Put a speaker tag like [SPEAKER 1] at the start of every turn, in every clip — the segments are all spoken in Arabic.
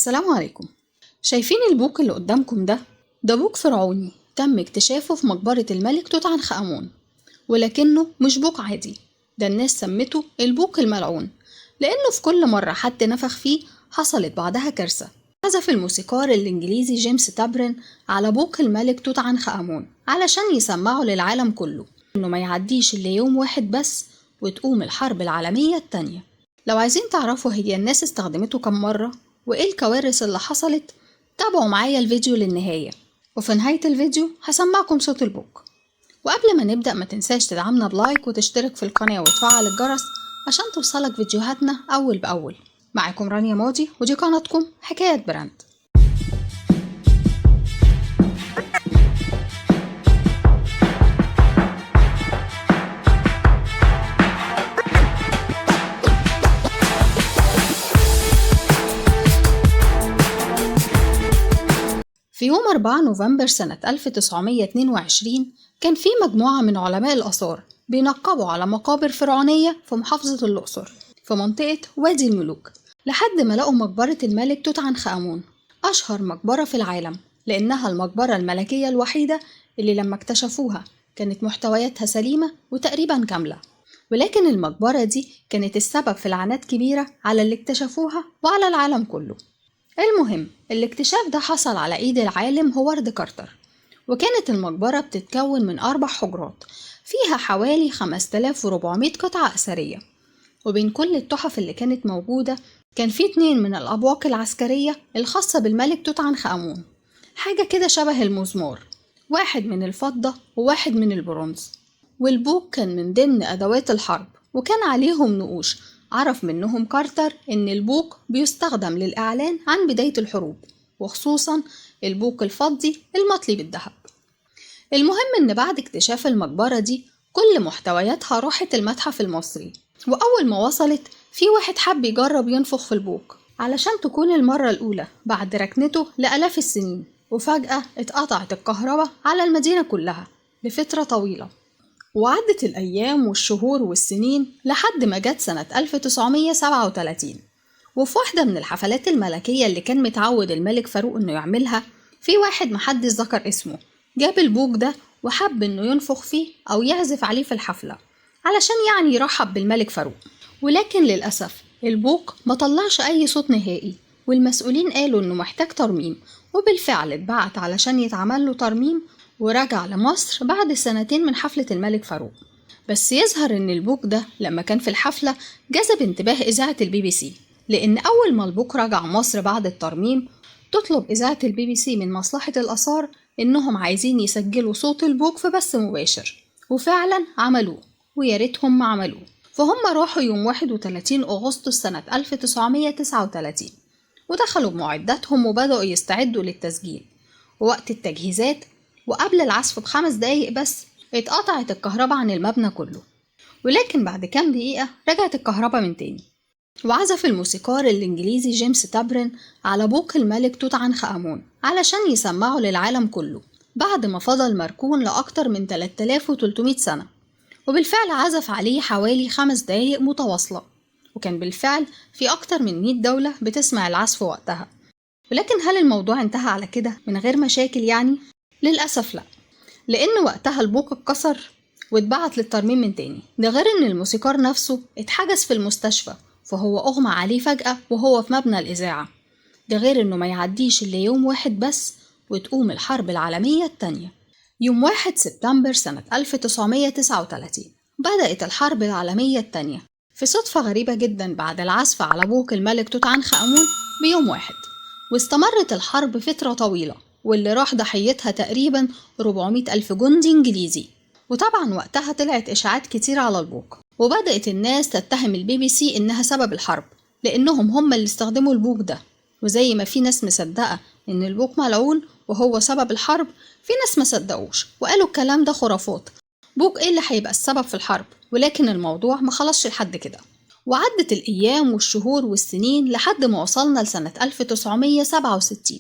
[SPEAKER 1] السلام عليكم. شايفين البوق اللي قدامكم ده بوق فرعوني تم اكتشافه في مقبرة الملك توت عنخ آمون، ولكنه مش بوق عادي، ده الناس سمته البوق الملعون لأنه في كل مرة حد نفخ فيه حصلت بعدها كارثة. عزف الموسيقار الإنجليزي جيمس تابرن على بوق الملك توت عنخ آمون علشان يسمعه للعالم كله إنه ما يعديش إلا يوم واحد بس وتقوم الحرب العالمية التانية. لو عايزين تعرفوا هي الناس استخدمته كم مرة وإيه الكوارث اللي حصلت، تابعوا معايا الفيديو للنهاية، وفي نهاية الفيديو هسمعكم صوت البوق. وقبل ما نبدأ ما تنساش تدعمنا بلايك وتشترك في القناة وتفعل الجرس عشان توصلك فيديوهاتنا أول بأول. معاكم رانيا ماضي ودي قناتكم حكاية براند. في يوم 4 نوفمبر سنة 1922 كان في مجموعة من علماء الآثار بينقبوا على مقابر فرعونية في محافظة الأقصر في منطقة وادي الملوك، لحد ما لقوا مقبرة الملك توت عنخ آمون، أشهر مقبرة في العالم لأنها المقبرة الملكية الوحيدة اللي لما اكتشفوها كانت محتوياتها سليمة وتقريبا كاملة. ولكن المقبرة دي كانت السبب في لعنات كبيرة على اللي اكتشفوها وعلى العالم كله. المهم الاكتشاف ده حصل على ايد العالم هوارد كارتر، وكانت المقبرة بتتكون من 4 حجرات فيها حوالي 5400 قطعة أثرية، وبين كل التحف اللي كانت موجودة كان في 2 من الأبواق العسكرية الخاصة بالملك توت عنخ آمون، حاجة كده شبه المزمار، واحد من الفضة وواحد من البرونز. والبوق كان من ضمن أدوات الحرب وكان عليهم نقوش عرف منهم كارتر إن البوق بيستخدم للإعلان عن بداية الحروب، وخصوصا البوق الفضي المطلي بالذهب. المهم إن بعد اكتشاف المقبرة دي كل محتوياتها راحت المتحف المصري، وأول ما وصلت في واحد حب يجرب ينفخ في البوق علشان تكون المرة الأولى بعد ركنته لآلاف السنين، وفجأة اتقطعت الكهرباء على المدينة كلها لفترة طويلة. وعدت الأيام والشهور والسنين لحد ما جت سنة 1937، وفي واحدة من الحفلات الملكية اللي كان متعود الملك فاروق إنه يعملها، في واحد محدش ذكر اسمه جاب البوق ده وحب إنه ينفخ فيه أو يعزف عليه في الحفلة علشان يعني يرحب بالملك فاروق. ولكن للأسف البوق ما طلعش أي صوت نهائي، والمسؤولين قالوا إنه محتاج ترميم، وبالفعل اتبعت علشان يتعمل له ترميم ورجع لمصر بعد 2 من حفلة الملك فاروق. بس يظهر إن البوق ده لما كان في الحفلة جذب انتباه إذاعة BBC، لأن أول ما البوق رجع مصر بعد الترميم تطلب إذاعة BBC من مصلحة الآثار إنهم عايزين يسجلوا صوت البوق في بث مباشر، وفعلا عملوه، ويا ريتهم ما عملوه. فهم راحوا يوم 31 أغسطس سنة 1939 ودخلوا بمعداتهم وبدأوا يستعدوا للتسجيل. ووقت التجهيزات وقبل العزف ب5 دقايق بس اتقطعت الكهرباء عن المبنى كله، ولكن بعد كام دقيقة رجعت الكهرباء من تاني. وعزف الموسيقار الإنجليزي جيمس تابرن على بوق الملك توت عنخ آمون علشان يسمعه للعالم كله بعد ما فضل مركون لأكتر من 3300 سنة، وبالفعل عزف عليه حوالي 5 دقايق متواصلة، وكان بالفعل في أكتر من 100 دولة بتسمع العزف وقتها. ولكن هل الموضوع انتهى على كده من غير مشاكل يعني؟ للأسف لأ، لأن وقتها البوق اتكسر واتبعت للترميم من تاني، ده غير إن الموسيقار نفسه اتحجز في المستشفى فهو أغمى عليه فجأة وهو في مبنى الإذاعة، ده غير إنه ما يعديش إلا يوم واحد بس وتقوم الحرب العالمية التانية. يوم 1 سبتمبر سنة 1939 بدأت الحرب العالمية التانية في صدفة غريبة جدا بعد العزف على بوق الملك توت عنخ آمون بيوم واحد، واستمرت الحرب فترة طويلة واللي راح ضحيتها تقريبا 400 ألف جندي إنجليزي. وطبعا وقتها طلعت إشاعات كتير على البوق، وبدأت الناس تتهم BBC إنها سبب الحرب لأنهم هم اللي استخدموا البوق ده. وزي ما في ناس مصدقة إن البوق ملعون وهو سبب الحرب، في ناس ما صدقوش وقالوا الكلام ده خرافات، بوق إيه اللي هيبقى السبب في الحرب؟ ولكن الموضوع ما خلصش لحد كده، وعدت الأيام والشهور والسنين لحد ما وصلنا لسنة 1967.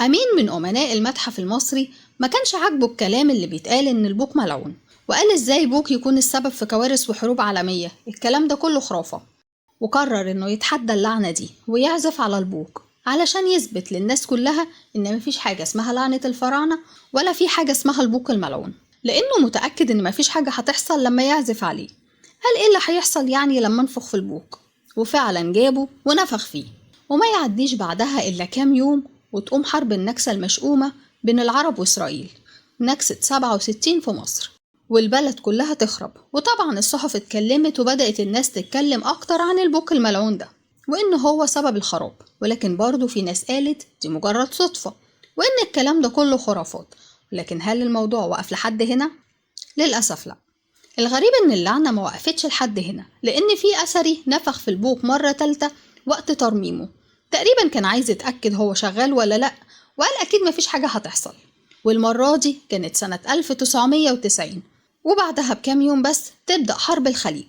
[SPEAKER 1] أمين من أمناء المتحف المصري ما كانش عاجبه الكلام اللي بيتقال إن البوق ملعون، وقال إزاي بوق يكون السبب في كوارث وحروب عالمية، الكلام ده كله خرافة. وقرر إنه يتحدى اللعنة دي ويعزف على البوق، علشان يثبت للناس كلها إن مفيش حاجة اسمها لعنة الفراعنة ولا في حاجة اسمها البوق الملعون، لأنه متأكد إن مفيش حاجة هتحصل لما يعزف عليه. قال إيه اللي هيحصل يعني لما انفخ في البوق؟ وفعلا جابه ونفخ فيه، وما يعديش بعدها إلا كام يوم وتقوم حرب النكسة المشؤومة بين العرب وإسرائيل، نكسة 67 في مصر، والبلد كلها تخرب. وطبعا الصحف اتكلمت وبدأت الناس تتكلم أكتر عن البوق الملعون ده وإن هو سبب الخراب، ولكن برضو في ناس قالت دي مجرد صدفة وإن الكلام ده كله خرافات. لكن هل الموضوع وقف لحد هنا؟ للأسف لا. الغريب إن اللعنة ما وقفتش لحد هنا، لأن في أثري نفخ في البوق مرة تالتة وقت ترميمه، تقريبا كان عايز يتأكد هو شغال ولا لأ، وقال أكيد مفيش حاجة هتحصل. والمرة دي كانت سنة 1990، وبعدها بكام يوم بس تبدأ حرب الخليج،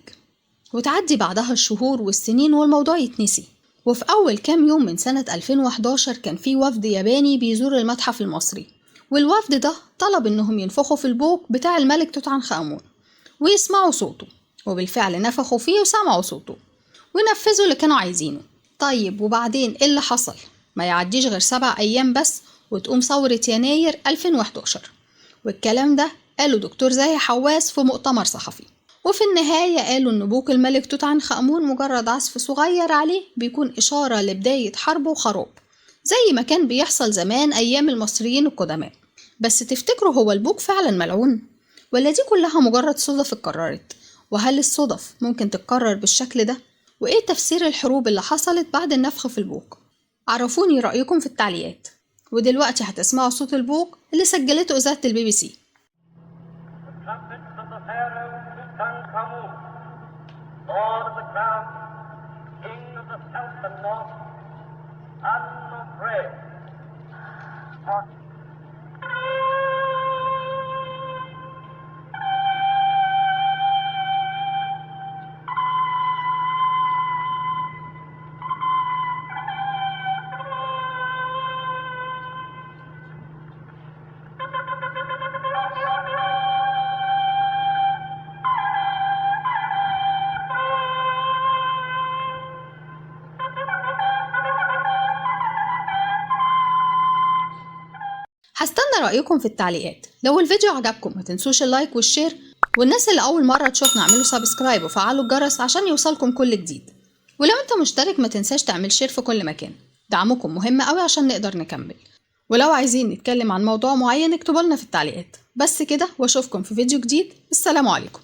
[SPEAKER 1] وتعدي بعدها الشهور والسنين والموضوع يتنسي. وفي أول كام يوم من سنة 2011 كان في وفد ياباني بيزور المتحف المصري، والوفد ده طلب إنهم ينفخوا في البوق بتاع الملك توت عنخ آمون ويسمعوا صوته، وبالفعل نفخوا فيه وسمعوا صوته ونفذوا اللي كانوا عايزينه. طيب وبعدين إيه اللي حصل؟ ما يعديش غير 7 أيام بس وتقوم ثورة يناير 2011، والكلام ده قاله دكتور زاهي حواس في مؤتمر صحفي. وفي النهاية قالوا إن بوق الملك توت عنخ آمون مجرد عزف صغير عليه بيكون إشارة لبداية حرب وخراب، زي ما كان بيحصل زمان أيام المصريين القدماء. بس تفتكروا هو البوق فعلا ملعون؟ ولا دي كلها مجرد صدف اتكررت؟ وهل الصدف ممكن تتكرر بالشكل ده؟ وإيه تفسير الحروب اللي حصلت بعد النفخ في البوق؟ عرفوني رأيكم في التعليقات. ودلوقتي هتسمعوا صوت البوق اللي سجلته إذاعة الBBC. هستنى رأيكم في التعليقات. لو الفيديو عجبكم ما تنسوش اللايك والشير، والناس اللي أول مرة تشوفنا اعملوا سبسكرايب وفعلوا الجرس عشان يوصلكم كل جديد. ولو انت مشترك ما تنساش تعمل شير في كل مكان، دعمكم مهم قوي عشان نقدر نكمل. ولو عايزين نتكلم عن موضوع معين اكتبوا لنا في التعليقات. بس كده واشوفكم في فيديو جديد. السلام عليكم.